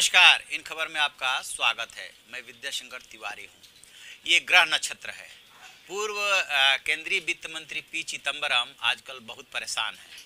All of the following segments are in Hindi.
नमस्कार, इन खबर में आपका स्वागत है। मैं विद्याशंकर तिवारी हूँ। ये ग्रह नक्षत्र है। पूर्व केंद्रीय वित्त मंत्री पी चिदम्बरम आजकल बहुत परेशान हैं।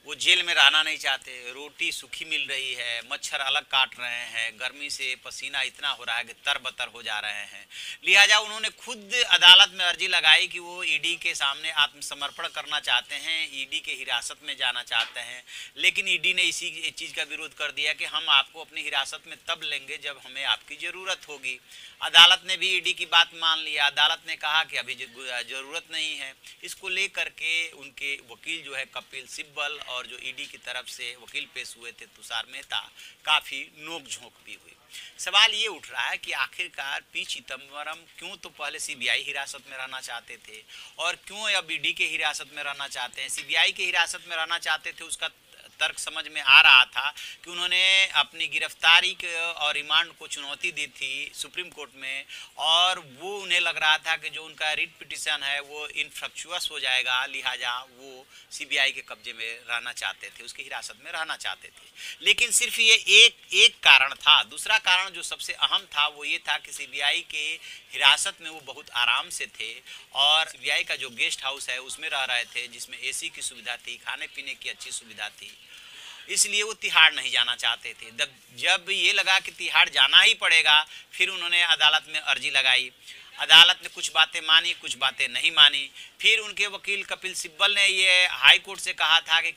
वो जेल में रहना नहीं चाहते, रोटी सूखी मिल रही है, मच्छर अलग काट रहे हैं, गर्मी से पसीना इतना हो रहा है कि तरबतर हो जा रहे हैं। लिहाजा उन्होंने खुद अदालत में अर्जी लगाई कि वो ईडी के सामने आत्मसमर्पण करना चाहते हैं, ईडी के हिरासत में जाना चाहते हैं। लेकिन ईडी ने इसी चीज़ का विरोध कर दिया कि हम आपको अपनी हिरासत में तब लेंगे जब हमें आपकी ज़रूरत होगी। अदालत ने भी ईडी की बात मान लिया। अदालत ने कहा कि अभी ज़रूरत नहीं है। इसको लेकर के उनके वकील जो है कपिल सिब्बल और जो ईडी की तरफ से वकील पेश हुए थे तुषार मेहता, काफ़ी नोक-झोंक भी हुई। सवाल ये उठ रहा है कि आखिरकार पी चिदम्बरम क्यों तो पहले सीबीआई हिरासत में रहना चाहते थे और क्यों अब ईडी के हिरासत में रहना चाहते हैं। सीबीआई के हिरासत में रहना चाहते थे, उसका तर्क समझ में आ रहा था कि उन्होंने अपनी गिरफ्तारी और रिमांड को चुनौती दी थी सुप्रीम कोर्ट में, और वो उन्हें लग रहा था कि जो उनका रिट पिटीशन है वो इनफ्रक्चुअस हो जाएगा। लिहाजा वो सीबीआई के कब्जे में रहना चाहते थे, उसकी हिरासत में रहना चाहते थे। लेकिन सिर्फ ये एक कारण था। दूसरा कारण जो सबसे अहम था वो ये था कि सीबीआई के हिरासत में वो बहुत आराम से थे और सीबीआई का जो गेस्ट हाउस है उसमें रह रहे थे, जिसमें एसी की सुविधा थी, खाने पीने की अच्छी सुविधा थी। इसलिए वो तिहाड़ नहीं जाना चाहते थे। जब ये लगा कि तिहाड़ जाना ही पड़ेगा, फिर उन्होंने अदालत में अर्जी लगाई। अदालत ने कुछ बातें मानी, कुछ बातें नहीं मानी। फिर उनके वकील कपिल सिब्बल ने ये हाई कोर्ट से कहा था कि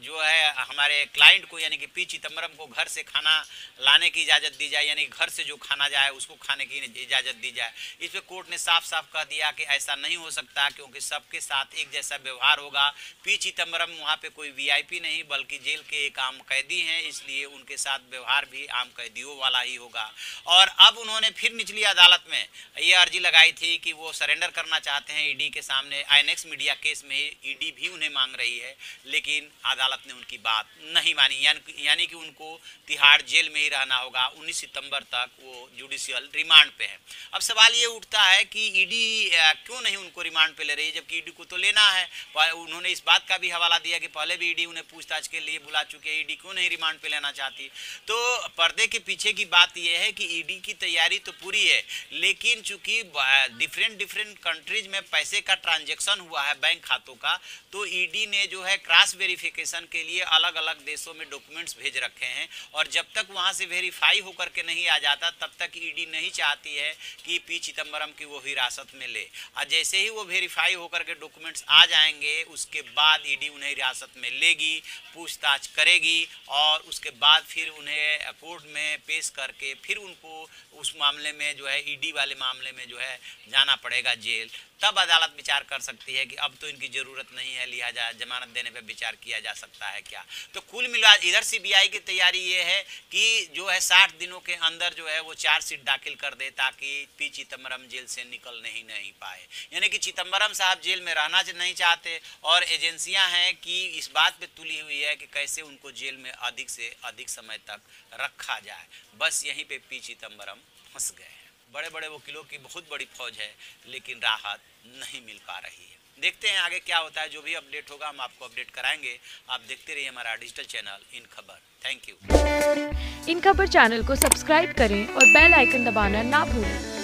जो है हमारे क्लाइंट को यानी कि पी चिदम्बरम को घर से खाना लाने की इजाज़त दी जाए, यानी घर से जो खाना जाए उसको खाने की इजाज़त दी जाए। इस पर कोर्ट ने साफ साफ कह दिया कि ऐसा नहीं हो सकता, क्योंकि सबके साथ एक जैसा व्यवहार होगा। पी चिदम्बरम वहाँ पे कोई वीआईपी नहीं बल्कि जेल के एक आम कैदी हैं, इसलिए उनके साथ व्यवहार भी आम कैदियों वाला ही होगा। और अब उन्होंने फिर निचली अदालत में ये अर्जी लगाई थी कि वो सरेंडर करना चाहते हैं ईडी के सामने। आईएनएक्स मीडिया केस में ईडी भी उन्हें मांग रही है, लेकिन अदालत ने उनकी बात नहीं मानी, यानी कि उनको तिहाड़ जेल में ही रहना होगा। 19 सितंबर तक वो जुडिशियल रिमांड पे है। अब सवाल ये उठता है कि ईडी क्यों नहीं उनको रिमांड पे ले रही है, जबकि ईडी को तो लेना है। उन्होंने इस बात का भी हवाला दिया कि पहले भी ईडी उन्हें पूछताछ के लिए बुला चुके हैं, ईडी क्यों नहीं रिमांड पे लेना चाहती। तो पर्दे के पीछे की बात यह है कि ईडी की तैयारी तो पूरी है, लेकिन चूंकि डिफरेंट कंट्रीज में पैसे का ट्रांजैक्शन हुआ है बैंक खातों का, तो ईडी ने जो है क्रॉस वेरिफिकेशन के लिए अलग अलग देशों में डॉक्यूमेंट्स भेज रखे हैं, और जब तक वहां से वेरीफाई होकर के नहीं आ जाता तब तक ईडी नहीं चाहती है कि पी चिदम्बरम की वो हिरासत में ले। और जैसे ही वो वेरीफाई होकर के डॉक्यूमेंट्स आ जाएंगे उसके बाद ईडी उन्हें हिरासत में लेगी, पूछताछ करेगी और उसके बाद फिर उन्हें कोर्ट में पेश करके फिर उनको उस मामले में जो है ईडी वाले मामले में जो है जाना पड़ेगा जेल। तब अदालत विचार कर सकती है कि अब तो इनकी ज़रूरत नहीं है, लिहाजा जमानत देने पर विचार किया जा सकता है क्या। तो कुल मिला इधर सीबीआई की तैयारी ये है कि जो है 60 दिनों के अंदर जो है वो चार्जशीट दाखिल कर दे, ताकि पी चिदम्बरम जेल से निकलने ही नहीं पाए। यानी कि चिदम्बरम साहब जेल में रहना नहीं चाहते और एजेंसियां हैं कि इस बात पे तुली हुई है कि कैसे उनको जेल में अधिक से अधिक समय तक रखा जाए। बस यहीं पे पी चिदम्बरम फंस गए हैं। बड़े बड़े वकीलों की बहुत बड़ी फौज है, लेकिन राहत नहीं मिल पा रही है। देखते हैं आगे क्या होता है। जो भी अपडेट होगा हम आपको अपडेट कराएंगे। आप देखते रहिए हमारा डिजिटल चैनल इन खबर। Thank you. इन खबर चैनल को सब्सक्राइब करें और बेल आइकन दबाना ना भूलें।